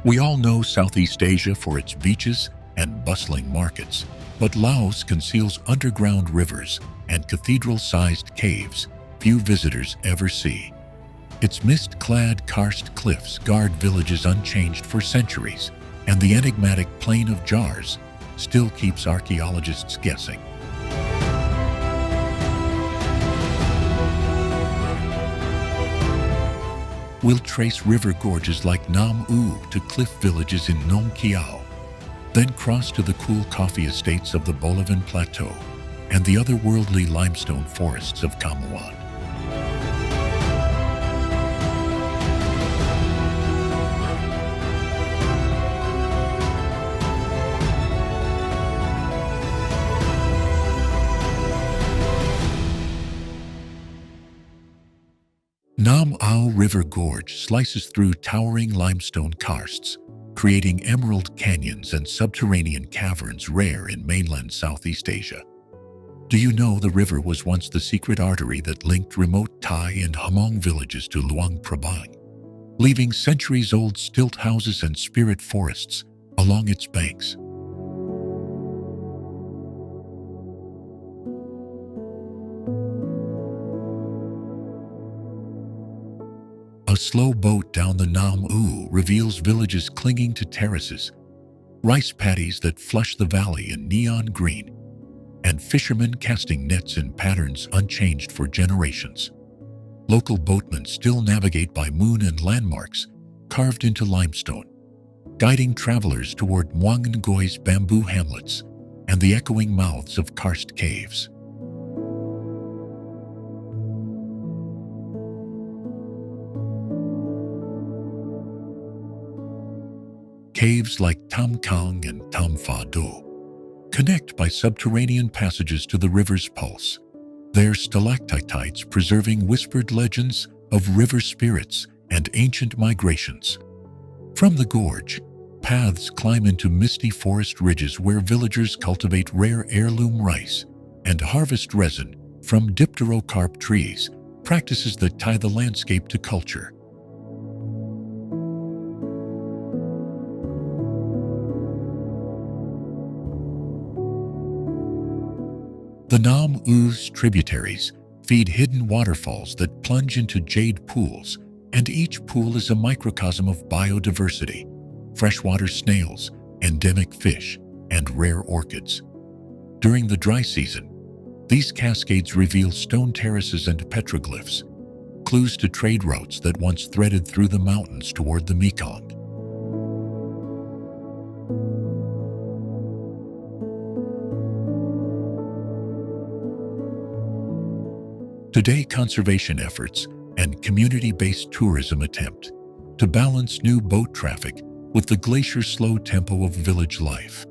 We all know Southeast Asia for its beaches and bustling markets, but Laos conceals underground rivers and cathedral-sized caves few visitors ever see. Its mist-clad karst cliffs guard villages unchanged for centuries, and the enigmatic Plain of Jars still keeps archaeologists guessing. We'll trace river gorges like Nam U to cliff villages in Nong Khiaw, then cross to the cool coffee estates of the Bolaven Plateau and the otherworldly limestone forests of Khammouane. Nam Au River Gorge slices through towering limestone karsts, creating emerald canyons and subterranean caverns rare in mainland Southeast Asia. Do you know the river was once the secret artery that linked remote Thai and Hmong villages to Luang Prabang, leaving centuries-old stilt houses and spirit forests along its banks? A slow boat down the Nam U reveals villages clinging to terraces, rice paddies that flush the valley in neon green, and fishermen casting nets in patterns unchanged for generations. Local boatmen still navigate by moon and landmarks carved into limestone, guiding travelers toward Muang Ngoi's bamboo hamlets and the echoing mouths of karst caves. Caves like Tam Kang and Tam Pha Do connect by subterranean passages to the river's pulse, their stalactites preserving whispered legends of river spirits and ancient migrations. From the gorge, paths climb into misty forest ridges where villagers cultivate rare heirloom rice and harvest resin from dipterocarp trees, practices that tie the landscape to culture. The Nam U's tributaries feed hidden waterfalls that plunge into jade pools, and each pool is a microcosm of biodiversity: freshwater snails, endemic fish, and rare orchids. During the dry season, these cascades reveal stone terraces and petroglyphs, clues to trade routes that once threaded through the mountains toward the Mekong. Today, conservation efforts and community-based tourism attempt to balance new boat traffic with the glacier-slow tempo of village life,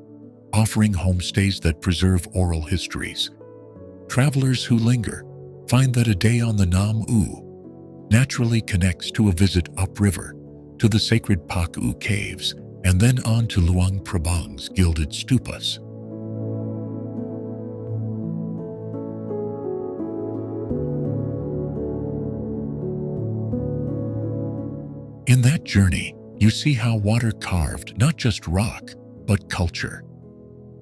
offering homestays that preserve oral histories. Travelers who linger find that a day on the Nam U naturally connects to a visit upriver to the sacred Pak U caves and then on to Luang Prabang's gilded stupas. In that journey, you see how water carved not just rock, but culture.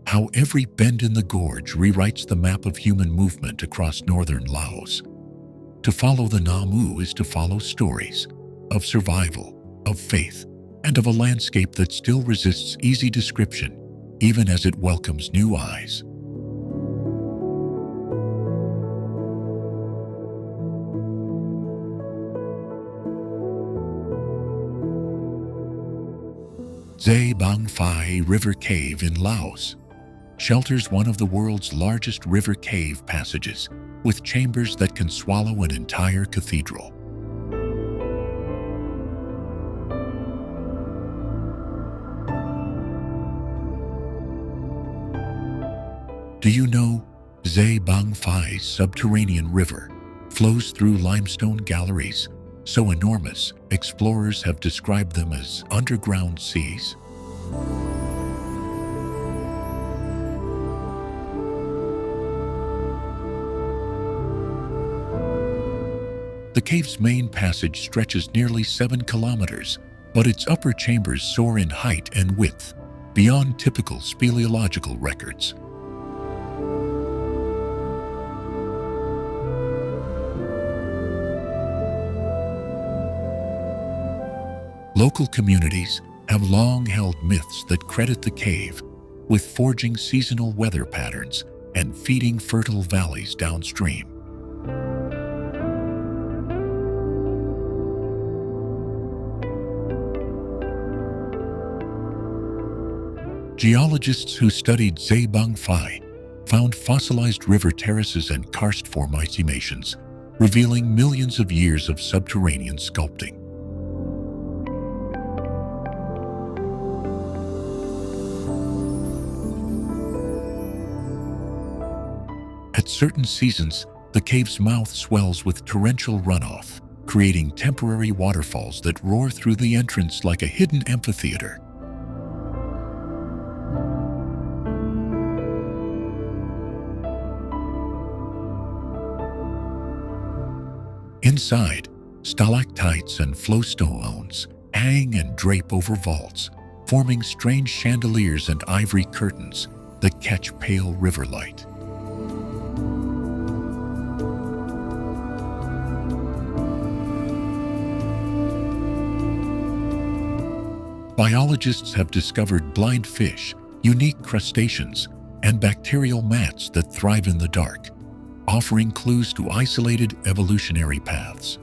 How every bend in the gorge rewrites the map of human movement across northern Laos. To follow the Nam U is to follow stories of survival, of faith, and of a landscape that still resists easy description, even as it welcomes new eyes. Xe Bang Fai River Cave in Laos shelters one of the world's largest river cave passages, with chambers that can swallow an entire cathedral. Do you know Xe Bang Fai's subterranean river flows through limestone galleries so enormous, explorers have described them as underground seas? The cave's main passage stretches nearly 7 kilometers, but its upper chambers soar in height and width, beyond typical speleological records. Local communities have long held myths that credit the cave with forging seasonal weather patterns and feeding fertile valleys downstream. Geologists who studied Xe Bang Fai found fossilized river terraces and karst formations, revealing millions of years of subterranean sculpting. At certain seasons, the cave's mouth swells with torrential runoff, creating temporary waterfalls that roar through the entrance like a hidden amphitheater. Inside, stalactites and flowstones hang and drape over vaults, forming strange chandeliers and ivory curtains that catch pale river light. Biologists have discovered blind fish, unique crustaceans, and bacterial mats that thrive in the dark, offering clues to isolated evolutionary paths.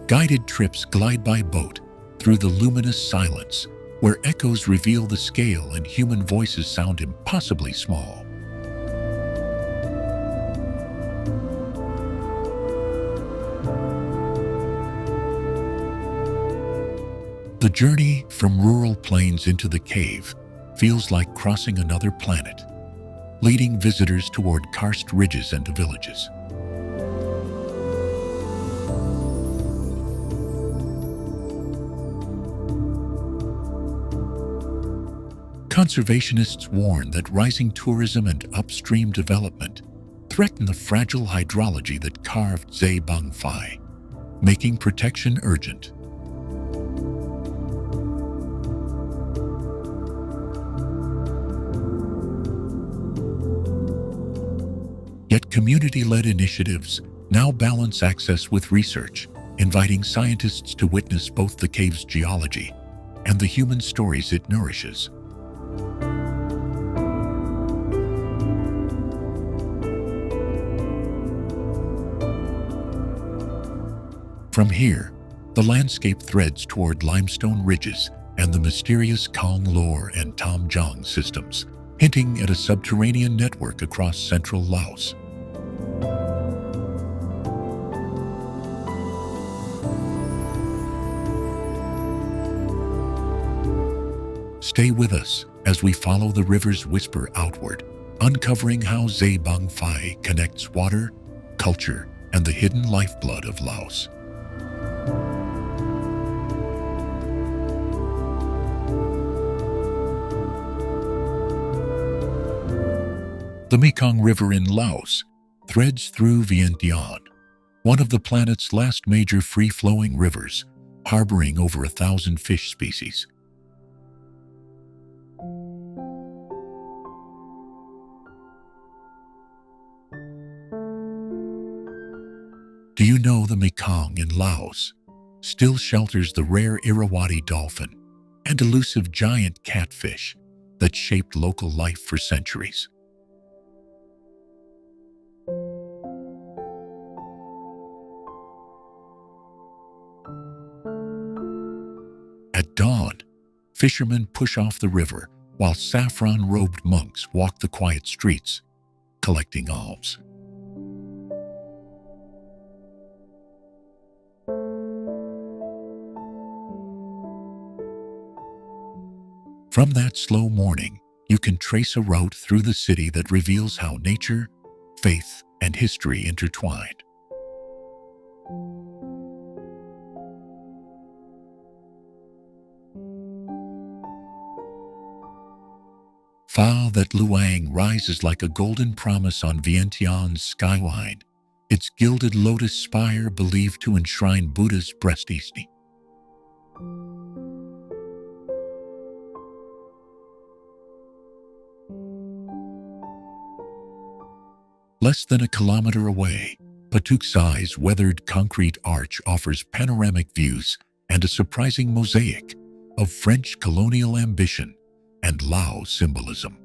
Guided trips glide by boat through the luminous silence, where echoes reveal the scale and human voices sound impossibly small. The journey from rural plains into the cave feels like crossing another planet, leading visitors toward karst ridges and villages. Conservationists warn that rising tourism and upstream development threaten the fragile hydrology that carved Xe Bang Fai, making protection urgent. Yet community-led initiatives now balance access with research, inviting scientists to witness both the cave's geology and the human stories it nourishes. From here, the landscape threads toward limestone ridges and the mysterious Kong Lor and Tam Jong systems, hinting at a subterranean network across central Laos. Stay with us as we follow the river's whisper outward, uncovering how Xe Bang Fai connects water, culture, and the hidden lifeblood of Laos. The Mekong River in Laos threads through Vientiane, one of the planet's last major free-flowing rivers, harboring over 1,000 fish species. Do you know the Mekong in Laos still shelters the rare Irrawaddy dolphin and elusive giant catfish that shaped local life for centuries? At dawn, fishermen push off the river while saffron-robed monks walk the quiet streets, collecting alms. From that slow morning, you can trace a route through the city that reveals how nature, faith, and history intertwined. Phou that Luang rises like a golden promise on Vientiane's skyline, its gilded lotus spire believed to enshrine Buddha's breast easty. Less than a kilometer away, Patuk Sai's weathered concrete arch offers panoramic views and a surprising mosaic of French colonial ambition and Lao symbolism.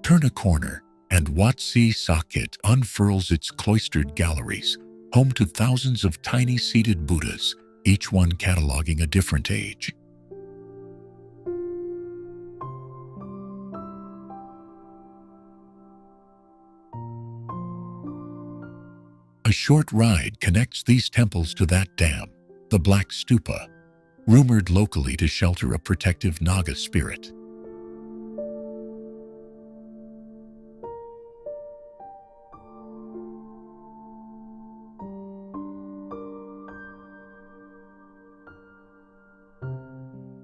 Turn a corner, and Wat Si Sakit unfurls its cloistered galleries, home to thousands of tiny seated Buddhas, each one cataloging a different age. A short ride connects these temples to that dam, the Black Stupa, rumored locally to shelter a protective Naga spirit.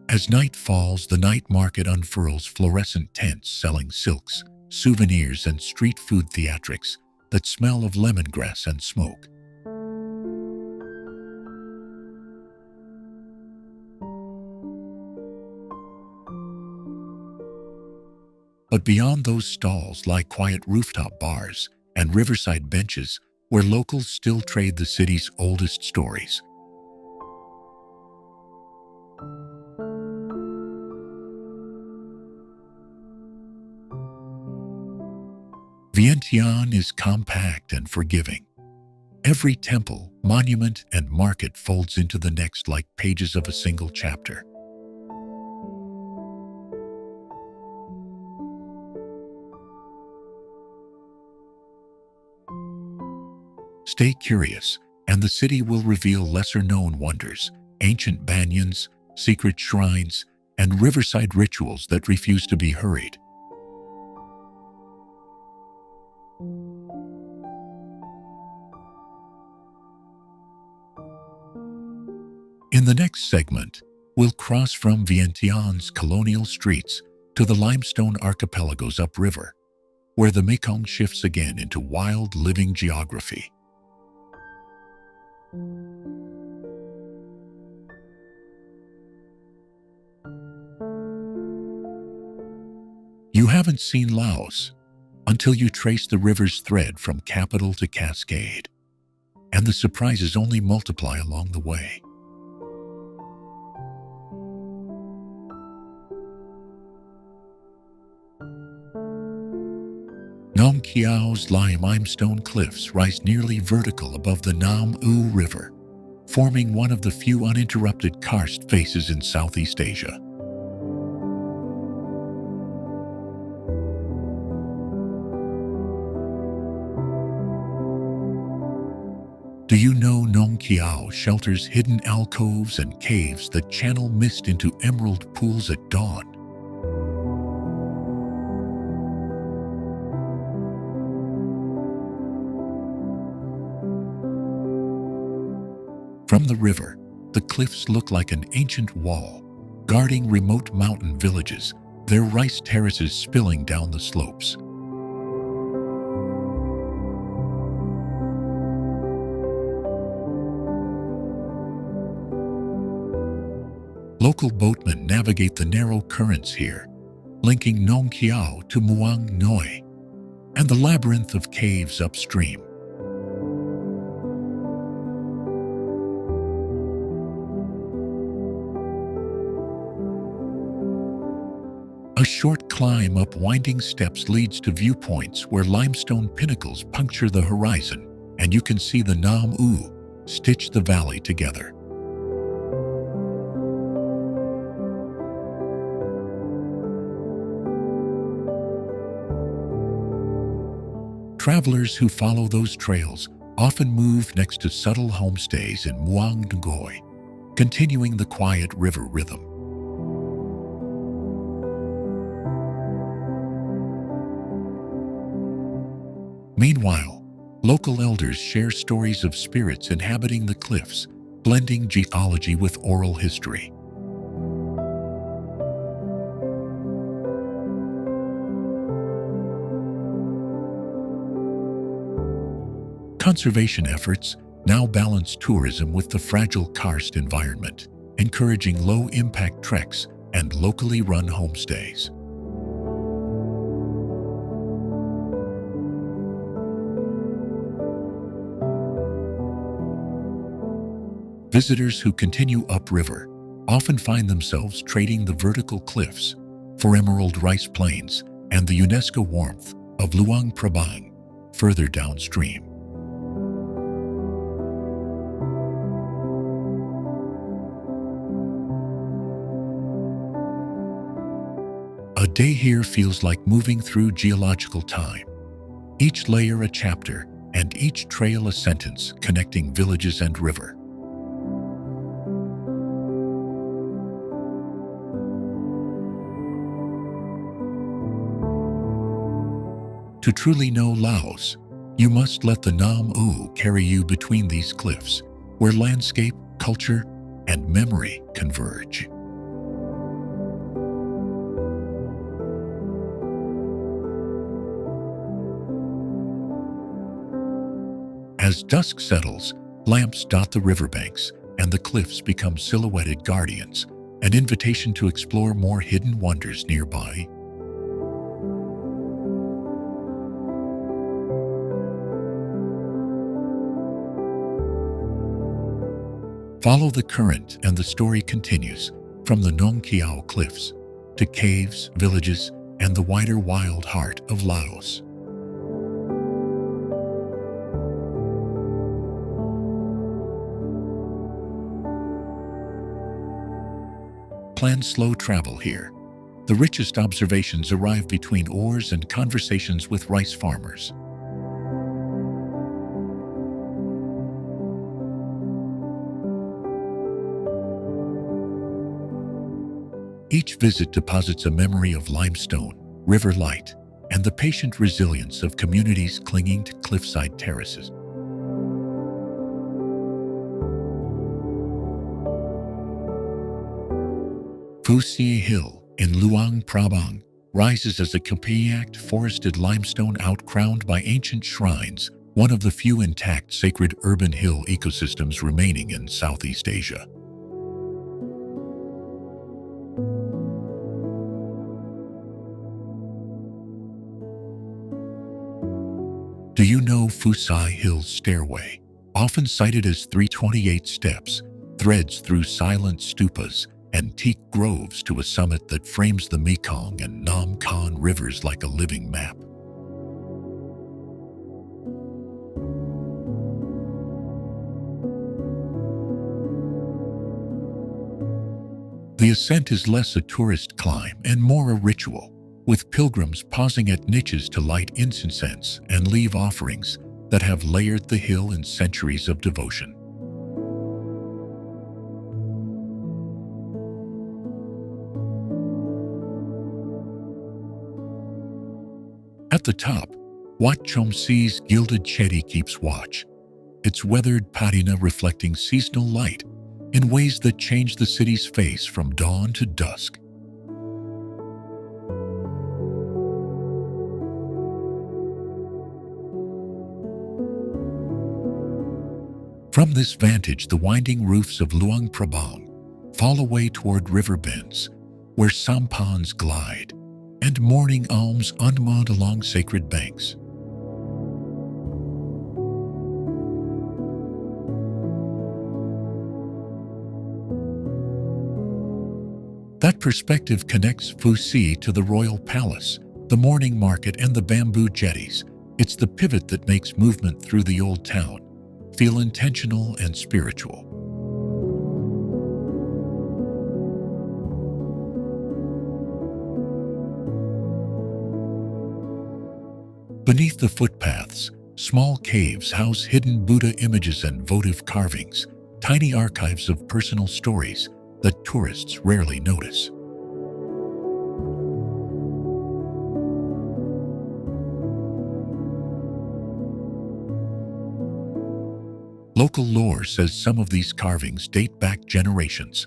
As night falls, the night market unfurls fluorescent tents selling silks, souvenirs, and street food theatrics that smell of lemongrass and smoke. But beyond those stalls lie quiet rooftop bars and riverside benches where locals still trade the city's oldest stories. Vientiane is compact and forgiving. Every temple, monument, and market folds into the next like pages of a single chapter. Stay curious, and the city will reveal lesser-known wonders, ancient banyans, secret shrines, and riverside rituals that refuse to be hurried. In the next segment, we'll cross from Vientiane's colonial streets to the limestone archipelagos upriver, where the Mekong shifts again into wild living geography. You haven't seen Laos until you trace the river's thread from capital to cascade, and the surprises only multiply along the way. Nong Khiaw's limestone cliffs rise nearly vertical above the Nam U River, forming one of the few uninterrupted karst faces in Southeast Asia. Do you know Nong Khiaw shelters hidden alcoves and caves that channel mist into emerald pools at dawn? From the river, the cliffs look like an ancient wall, guarding remote mountain villages, their rice terraces spilling down the slopes. Local boatmen navigate the narrow currents here, linking Nong Khiaw to Muang Noi and the labyrinth of caves upstream. A short climb up winding steps leads to viewpoints where limestone pinnacles puncture the horizon, and you can see the Nam U stitch the valley together. Travelers who follow those trails often move next to subtle homestays in Muang Ngoi, continuing the quiet river rhythm. Meanwhile, Local elders share stories of spirits inhabiting the cliffs, blending geology with oral history. Conservation efforts now balance tourism with the fragile karst environment, encouraging low-impact treks and locally run homestays. Visitors who continue upriver often find themselves trading the vertical cliffs for emerald rice plains and the UNESCO warmth of Luang Prabang further downstream. A day here feels like moving through geological time, each layer a chapter and each trail a sentence connecting villages and river. To truly know Laos, you must let the Nam U carry you between these cliffs, where landscape, culture, and memory converge. As dusk settles, lamps dot the riverbanks, and the cliffs become silhouetted guardians, an invitation to explore more hidden wonders nearby. Follow the current and the story continues, from the Nong Khiaw cliffs to caves, villages, and the wider wild heart of Laos. Plan slow travel here. The richest observations arrive between oars and conversations with rice farmers. Each visit deposits a memory of limestone, river light, and the patient resilience of communities clinging to cliffside terraces. Phou Si Hill in Luang Prabang rises as a compact forested limestone outcrowned by ancient shrines, one of the few intact sacred urban hill ecosystems remaining in Southeast Asia. Do you know Phou Si Hill's stairway, often cited as 328 steps, threads through silent stupas and teak groves to a summit that frames the Mekong and Nam Khiaw rivers like a living map? The ascent is less a tourist climb and more a ritual, with pilgrims pausing at niches to light incense and leave offerings that have layered the hill in centuries of devotion. At the top, Wat Chom Si's gilded chetty keeps watch, its weathered patina reflecting seasonal light in ways that change the city's face from dawn to dusk. From this vantage, the winding roofs of Luang Prabang fall away toward river bends, where sampans glide and morning alms unmod along sacred banks. That perspective connects Phou Si to the royal palace, the morning market, and the bamboo jetties. It's the pivot that makes movement through the old town feel intentional and spiritual. Beneath the footpaths, small caves house hidden Buddha images and votive carvings, tiny archives of personal stories that tourists rarely notice. Local lore says some of these carvings date back generations,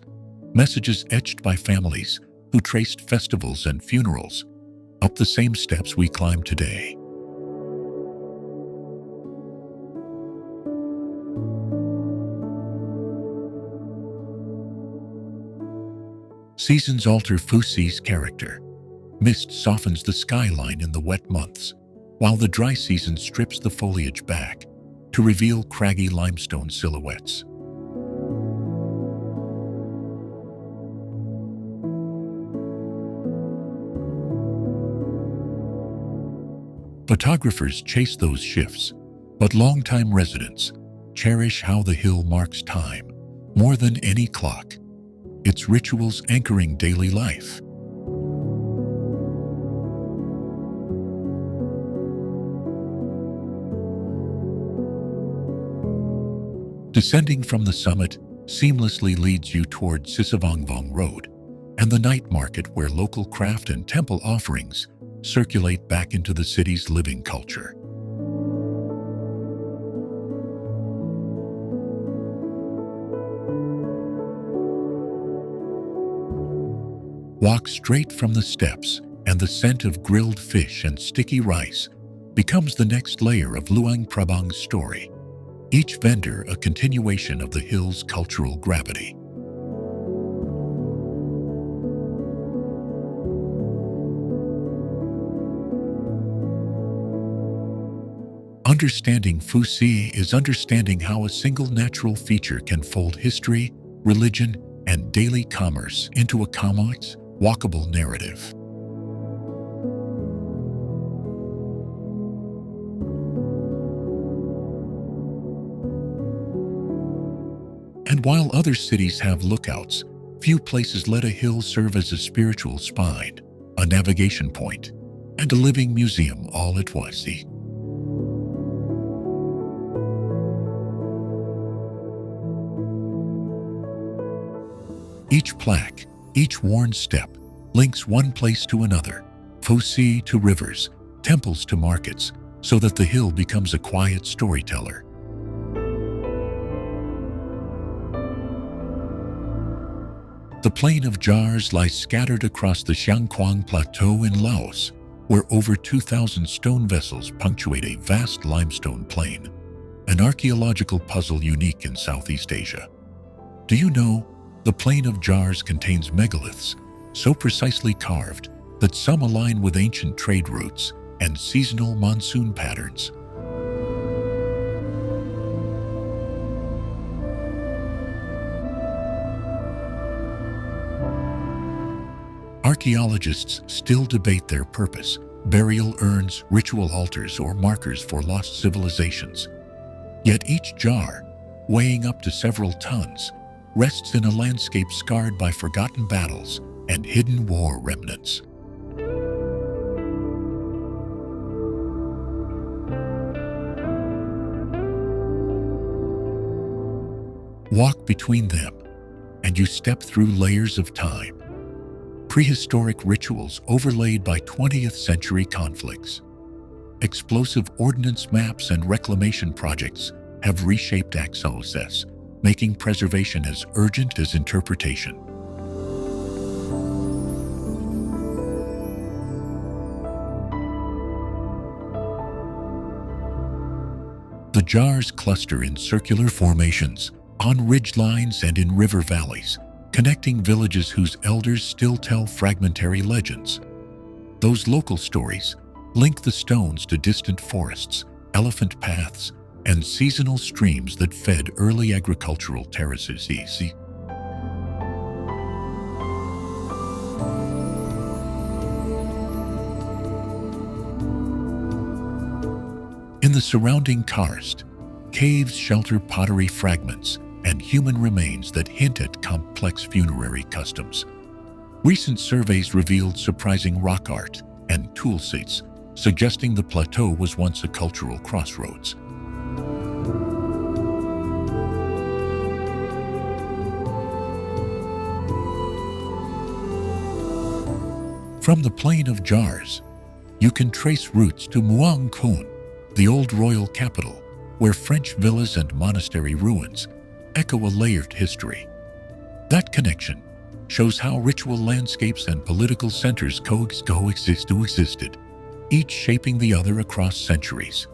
messages etched by families who traced festivals and funerals up the same steps we climb today. Seasons alter Phou Si's character. Mist softens the skyline in the wet months, while the dry season strips the foliage back to reveal craggy limestone silhouettes. Photographers chase those shifts, but longtime residents cherish how the hill marks time more than any clock, its rituals anchoring daily life. Descending from the summit seamlessly leads you toward Sisavongvong Road and the night market where local craft and temple offerings circulate back into the city's living culture. Walk straight from the steps, and the scent of grilled fish and sticky rice becomes the next layer of Luang Prabang's story, each vendor a continuation of the hill's cultural gravity. Understanding Phou Si is understanding how a single natural feature can fold history, religion, and daily commerce into a complex, walkable narrative. And while other cities have lookouts, few places let a hill serve as a spiritual spine, a navigation point, and a living museum all at once. Each plaque, each worn step, links one place to another, Phou Si to rivers, temples to markets, so that the hill becomes a quiet storyteller. The plain of jars lies scattered across the Xiangquang Plateau in Laos, where over 2,000 stone vessels punctuate a vast limestone plain, an archaeological puzzle unique in Southeast Asia. Do you know, the plain of jars contains megaliths, so precisely carved that some align with ancient trade routes and seasonal monsoon patterns. Archaeologists still debate their purpose: burial urns, ritual altars, or markers for lost civilizations. Yet each jar, weighing up to several tons, rests in a landscape scarred by forgotten battles and hidden war remnants. Walk between them, and you step through layers of time. Prehistoric rituals overlaid by 20th century conflicts. Explosive ordnance maps and reclamation projects have reshaped access, making preservation as urgent as interpretation. The jars cluster in circular formations, on ridgelines and in river valleys, connecting villages whose elders still tell fragmentary legends. Those local stories link the stones to distant forests, elephant paths, and seasonal streams that fed early agricultural terraces. In the surrounding karst, caves shelter pottery fragments and human remains that hint at complex funerary customs. Recent surveys revealed surprising rock art and tool sets, suggesting the plateau was once a cultural crossroads. From the plain of jars, you can trace routes to Muang Khun, the old royal capital, where French villas and monastery ruins echo a layered history. That shows how ritual landscapes and political centers coexisted, each shaping the other across centuries.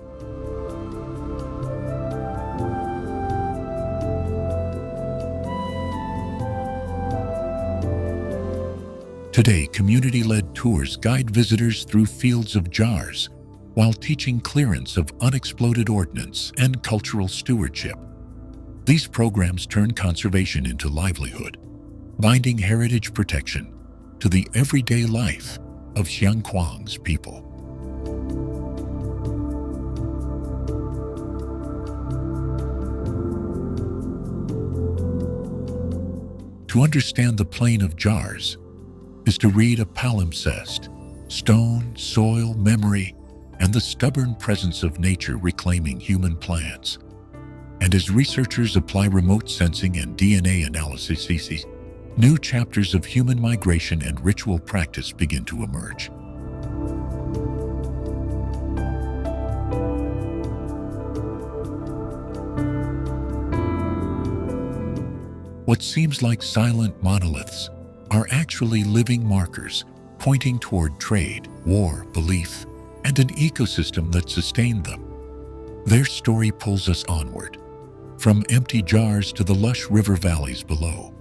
Today, community-led tours guide visitors through fields of jars, while teaching clearance of unexploded ordnance and cultural stewardship. These programs turn conservation into livelihood, binding heritage protection to the everyday life of Xiangquang's people. To understand the Plain of Jars is to read a palimpsest: stone, soil, memory, and the stubborn presence of nature reclaiming human plans. And as researchers apply remote sensing and DNA analysis, new chapters of human migration and ritual practice begin to emerge. What seems like silent monoliths are actually living markers pointing toward trade, war, belief, and an ecosystem that sustained them. Their story pulls us onward, from empty jars to the lush river valleys below,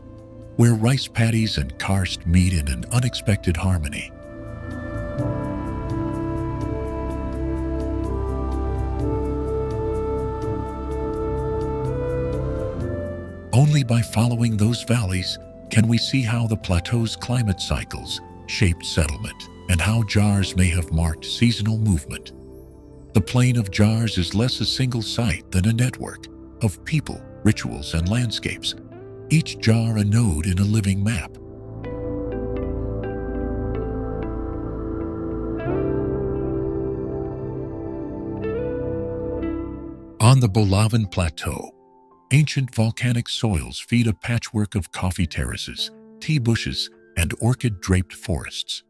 where rice paddies and karsts meet in an unexpected harmony. Only by following those valleys can we see how the plateau's climate cycles shaped settlement and how jars may have marked seasonal movement. The Plain of Jars is less a single site than a network of people, rituals, and landscapes, each jar a node in a living map. On the Bolaven Plateau, ancient volcanic soils feed a patchwork of coffee terraces, tea bushes, and orchid-draped forests.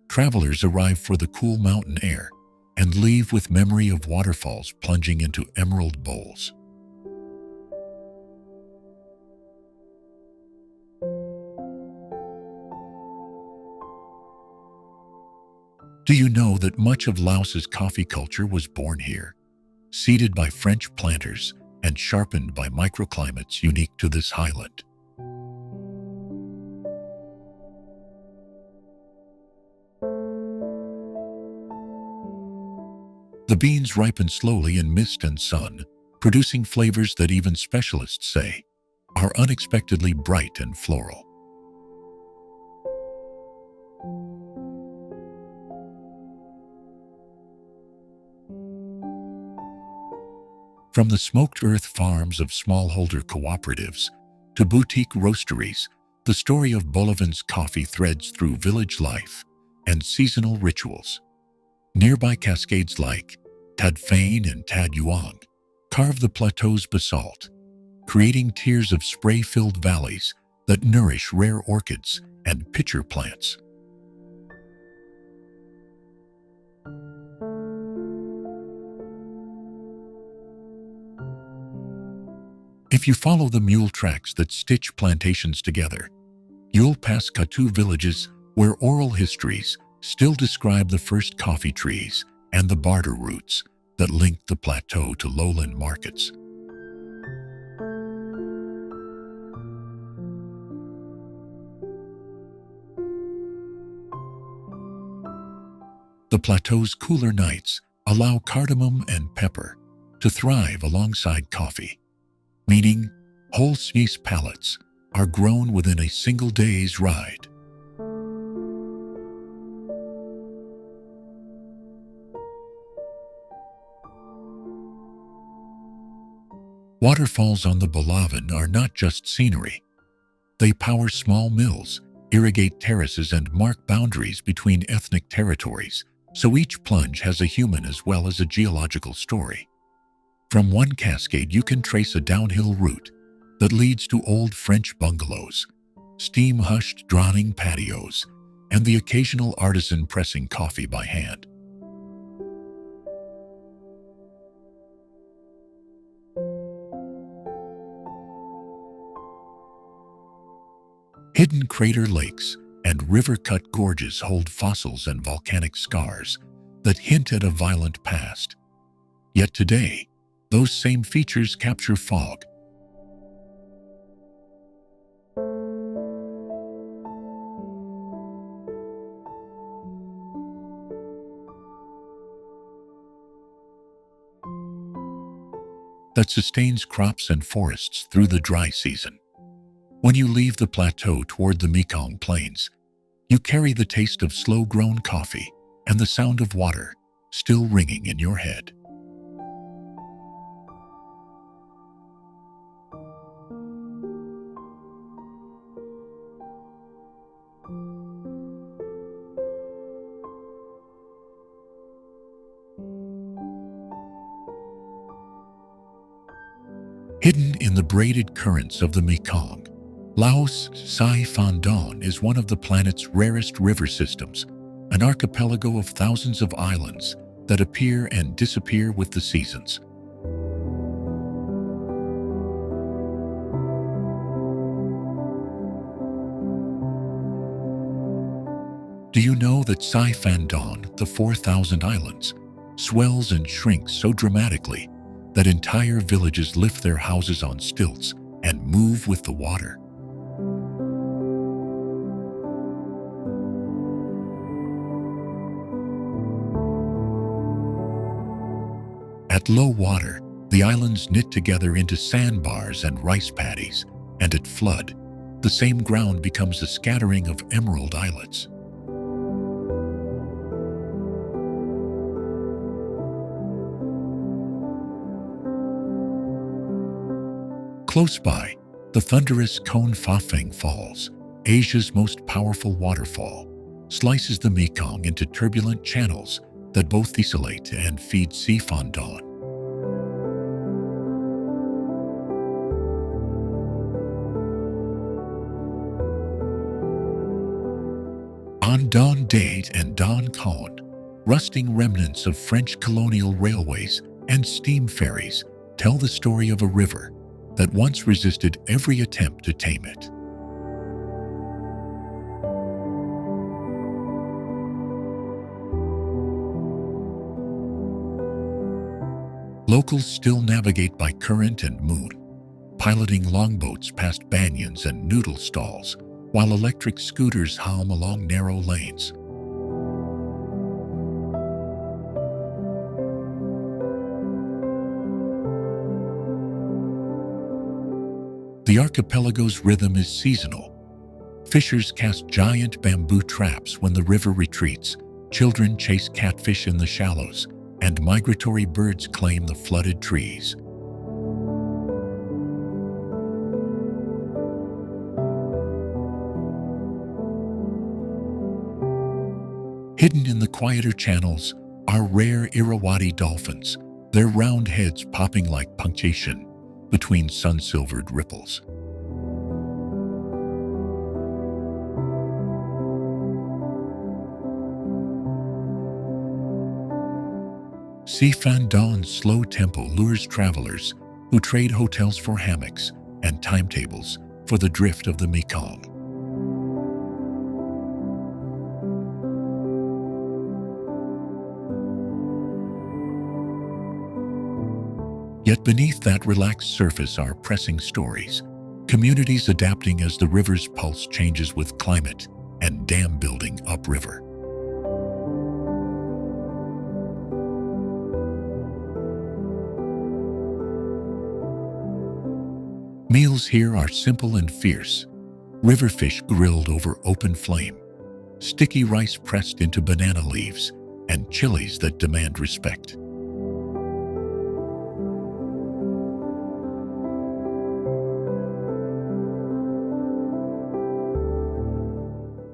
Travelers arrive for the cool mountain air and leave with memory of waterfalls plunging into emerald bowls. Do you know that much of Laos's coffee culture was born here, seeded by French planters and sharpened by microclimates unique to this highland? The beans ripen slowly in mist and sun, producing flavors that even specialists say are unexpectedly bright and floral. From the smoked earth farms of smallholder cooperatives to boutique roasteries, the story of Bolaven's coffee threads through village life and seasonal rituals. Nearby cascades like Tad Phane and Tad Yuang carve the plateau's basalt, creating tiers of spray-filled valleys that nourish rare orchids and pitcher plants. If you follow the mule tracks that stitch plantations together, you'll pass Katu villages where oral histories still describe the first coffee trees and the barter routes that linked the plateau to lowland markets. The plateau's cooler nights allow cardamom and pepper to thrive alongside coffee, meaning whole sneeze pallets are grown within a single day's ride. Waterfalls on the Bolaven are not just scenery. They power small mills, irrigate terraces, and mark boundaries between ethnic territories, so each plunge has a human as well as a geological story. From one cascade you can trace a downhill route that leads to old French bungalows, steam-hushed drawing patios, and the occasional artisan pressing coffee by hand. Hidden crater lakes and river-cut gorges hold fossils and volcanic scars that hint at a violent past. Yet today, those same features capture fog. That sustains crops and forests through the dry season. When you leave the plateau toward the Mekong plains, you carry the taste of slow-grown coffee and the sound of water still ringing in your head. Hidden in the braided currents of the Mekong, Laos' Si Phan Don is one of the planet's rarest river systems, an archipelago of thousands of islands that appear and disappear with the seasons. Do you know that Si Phan Don, the 4,000 islands, swells and shrinks so dramatically that entire villages lift their houses on stilts and move with the water? At low water, the islands knit together into sandbars and rice paddies, and at flood, the same ground becomes a scattering of emerald islets. Close by, the thunderous Cone Fafeng Falls, Asia's most powerful waterfall, slices the Mekong into turbulent channels that both desolate and feed Si Phan Don. On Don Date and Don Con, rusting remnants of French colonial railways and steam ferries tell the story of a river that once resisted every attempt to tame it. Locals still navigate by current and moon, piloting longboats past banyans and noodle stalls, while electric scooters hum along narrow lanes. The archipelago's rhythm is seasonal. Fishers cast giant bamboo traps when the river retreats, children chase catfish in the shallows, and migratory birds claim the flooded trees. Hidden in the quieter channels are rare Irrawaddy dolphins, their round heads popping like punctuation between sun-silvered ripples. Si Phan Don's slow tempo lures travelers who trade hotels for hammocks and timetables for the drift of the Mekong. Yet beneath that relaxed surface are pressing stories, communities adapting as the river's pulse changes with climate, and dam building upriver. Meals here are simple and fierce. River fish grilled over open flame, sticky rice pressed into banana leaves, and chilies that demand respect.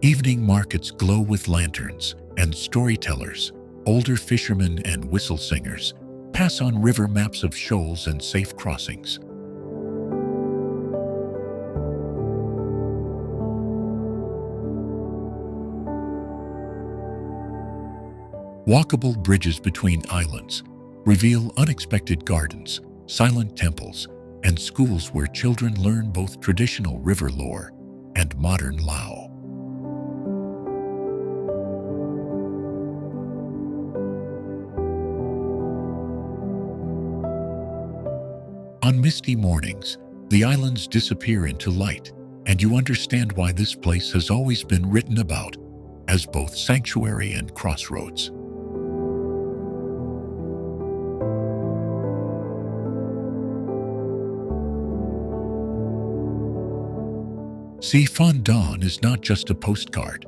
Evening markets glow with lanterns, and storytellers, older fishermen and whistle singers, pass on river maps of shoals and safe crossings. Walkable bridges between islands reveal unexpected gardens, silent temples, and schools where children learn both traditional river lore and modern Laos. On misty mornings, the islands disappear into light, and you understand why this place has always been written about as both sanctuary and crossroads. Si Phan Don is not just a postcard.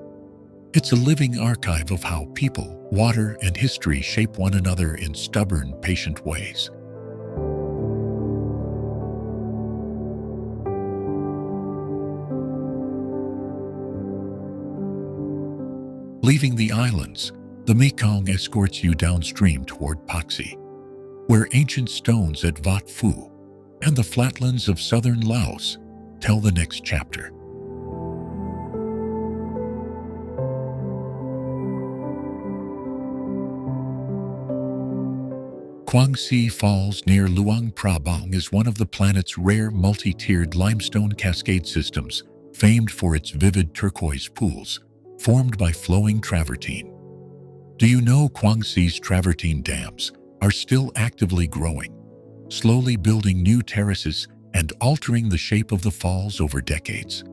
It's a living archive of how people, water, and history shape one another in stubborn, patient ways. Leaving the islands, the Mekong escorts you downstream toward Phou Si, where ancient stones at Wat Phu and the flatlands of southern Laos tell the next chapter. Kuang Si Falls near Luang Prabang is one of the planet's rare multi-tiered limestone cascade systems, famed for its vivid turquoise pools formed by flowing travertine. Do you know Kuang Si's travertine dams are still actively growing, slowly building new terraces and altering the shape of the falls over decades?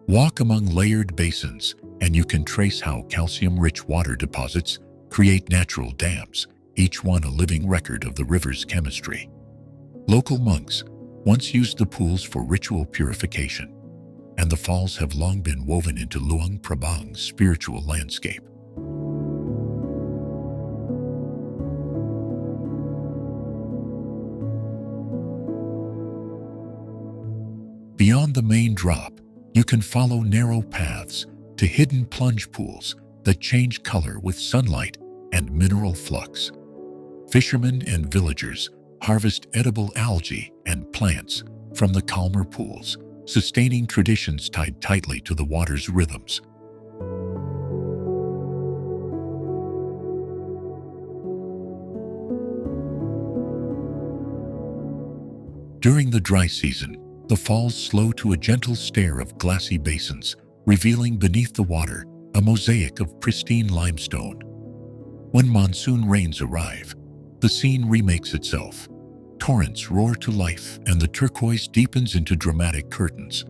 Walk among layered basins, and you can trace how calcium-rich water deposits create natural dams, each one a living record of the river's chemistry. Local monks once used the pools for ritual purification, and the falls have long been woven into Luang Prabang's spiritual landscape. Beyond the main drop, you can follow narrow paths to hidden plunge pools that change color with sunlight and mineral flux. Fishermen and villagers harvest edible algae and plants from the calmer pools, sustaining traditions tied tightly to the water's rhythms. During the dry season, the falls slow to a gentle stare of glassy basins, revealing beneath the water a mosaic of pristine limestone. When monsoon rains arrive, the scene remakes itself. Torrents roar to life, and the turquoise deepens into dramatic curtains.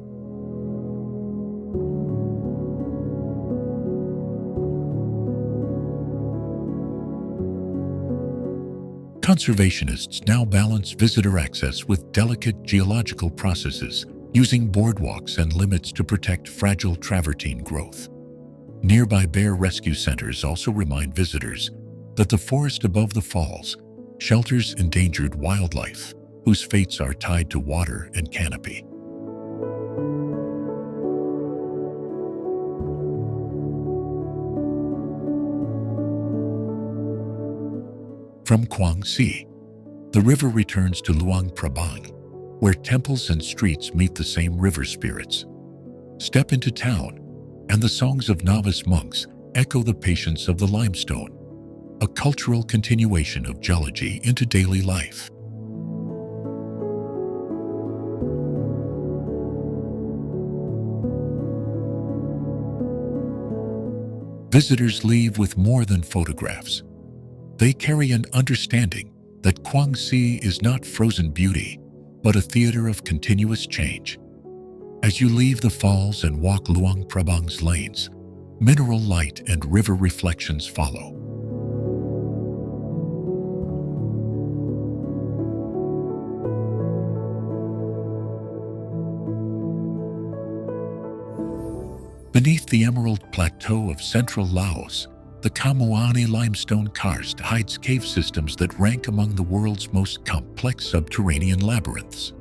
Conservationists now balance visitor access with delicate geological processes, using boardwalks and limits to protect fragile travertine growth. Nearby bear rescue centers also remind visitors that the forest above the falls shelters endangered wildlife whose fates are tied to water and canopy. From Kuang Si, the river returns to Luang Prabang, where temples and streets meet the same river spirits. Step into town, and the songs of novice monks echo the patience of the limestone, a cultural continuation of geology into daily life. Visitors leave with more than photographs. They carry an understanding that Kuang Si is not frozen beauty, but a theater of continuous change. As you leave the falls and walk Luang Prabang's lanes, mineral light and river reflections follow. Beneath the emerald plateau of central Laos, the Khammouane limestone karst hides cave systems that rank among the world's most complex subterranean labyrinths.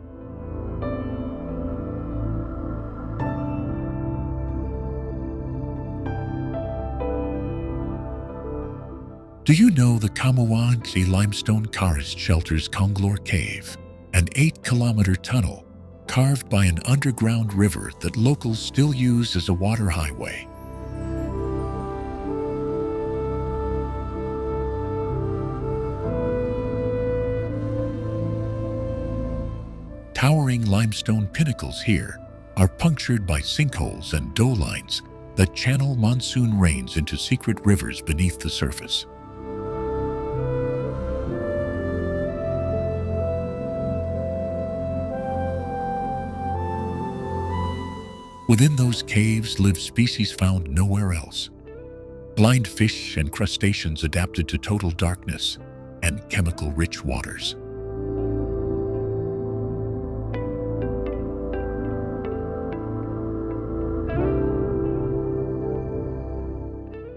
Do you know the Khammouane limestone karst shelters Konglor Cave, an 8-kilometer tunnel carved by an underground river that locals still use as a water highway? towering limestone pinnacles here are punctured by sinkholes and dough lines that channel monsoon rains into secret rivers beneath the surface. Within those caves live species found nowhere else. Blind fish and crustaceans adapted to total darkness and chemical-rich waters.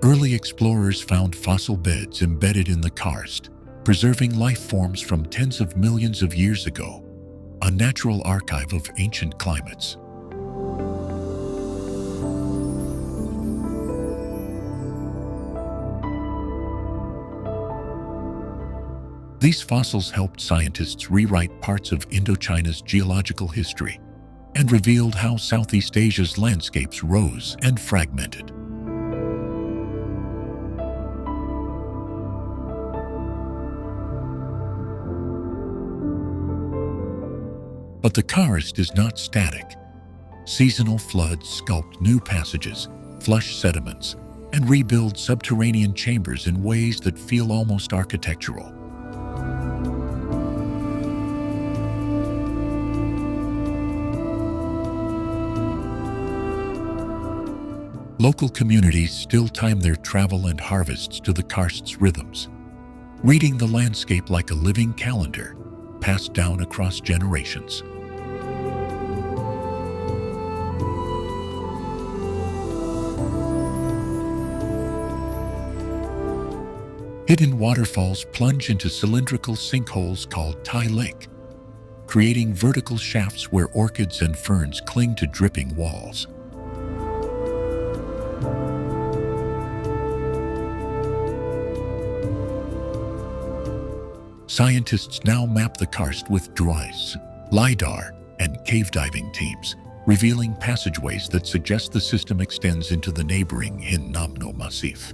Early explorers found fossil beds embedded in the karst, preserving life forms from tens of millions of years ago, a natural archive of ancient climates. These fossils helped scientists rewrite parts of Indochina's geological history and revealed how Southeast Asia's landscapes rose and fragmented. But the karst is not static. Seasonal floods sculpt new passages, flush sediments, and rebuild subterranean chambers in ways that feel almost architectural. Local communities still time their travel and harvests to the karst's rhythms, reading the landscape like a living calendar passed down across generations. Hidden waterfalls plunge into cylindrical sinkholes called Tai Lake, creating vertical shafts where orchids and ferns cling to dripping walls. Scientists now map the karst with drones, LiDAR, and cave diving teams, revealing passageways that suggest the system extends into the neighboring Hin Nam No Massif.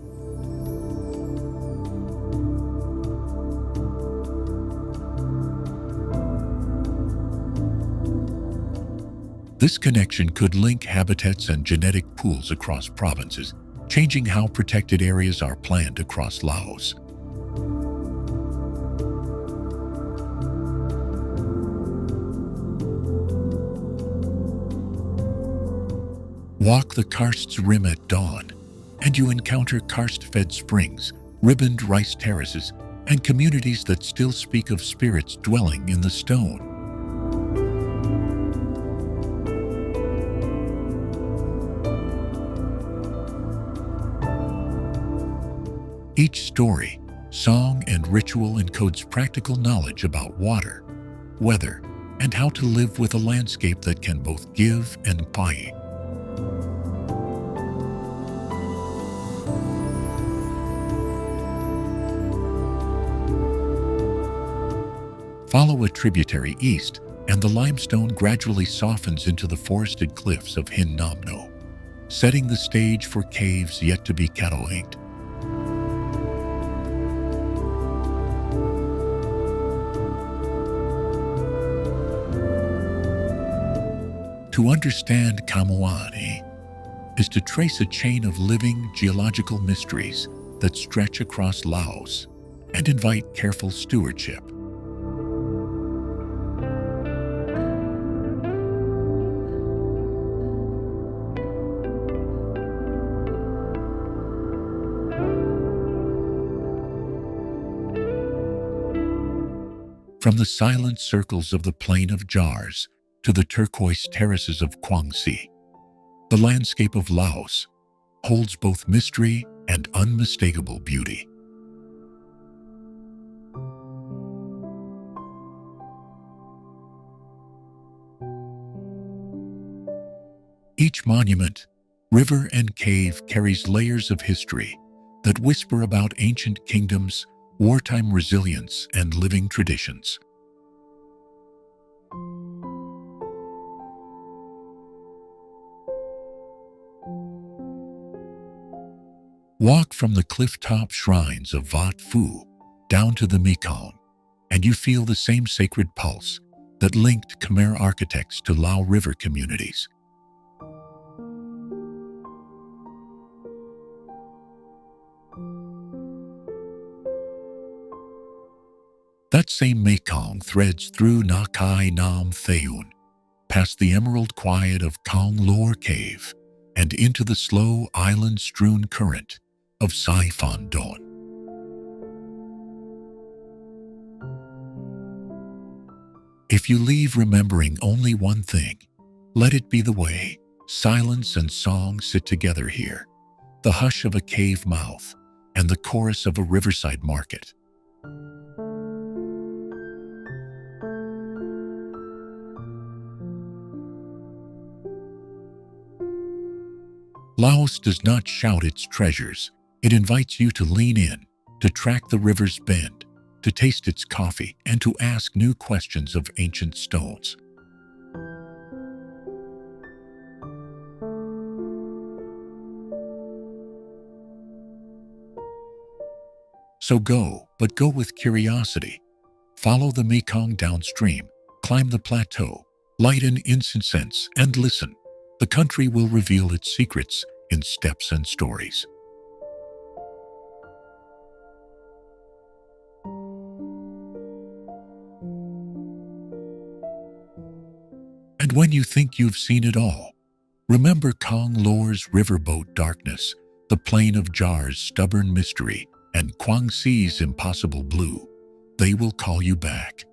This connection could link habitats and genetic pools across provinces, changing how protected areas are planned across Laos. Walk the karst's rim at dawn, and you encounter karst-fed springs, ribboned rice terraces, and communities that still speak of spirits dwelling in the stone. Each story, song, and ritual encodes practical knowledge about water, weather, and how to live with a landscape that can both give and buy. Follow a tributary east, and the limestone gradually softens into the forested cliffs of Hin Nam No, setting the stage for caves yet to be catalogued. To understand Khammouane is to trace a chain of living geological mysteries that stretch across Laos and invite careful stewardship. From the silent circles of the Plain of Jars to the turquoise terraces of Kuang Si, the landscape of Laos holds both mystery and unmistakable beauty. Each monument, river, and cave carries layers of history that whisper about ancient kingdoms, wartime resilience, and living traditions. Walk from the cliff-top shrines of Wat Phu down to the Mekong, and you feel the same sacred pulse that linked Khmer architects to Lao River communities. That same Mekong threads through Na Khai Nam Theun, past the emerald quiet of Kong Lor Cave, and into the slow island-strewn current of Si Phan Don. If you leave remembering only one thing, let it be the way silence and song sit together here, the hush of a cave mouth and the chorus of a riverside market. Laos does not shout its treasures. It invites you to lean in, to track the river's bend, to taste its coffee, and to ask new questions of ancient stones. So go, but go with curiosity. Follow the Mekong downstream, climb the plateau, light an incense, and listen. The country will reveal its secrets in steps and stories. And when you think you've seen it all, remember Kong Lor's riverboat darkness, the plain of Jar's stubborn mystery, and Kuang Si's impossible blue. They will call you back.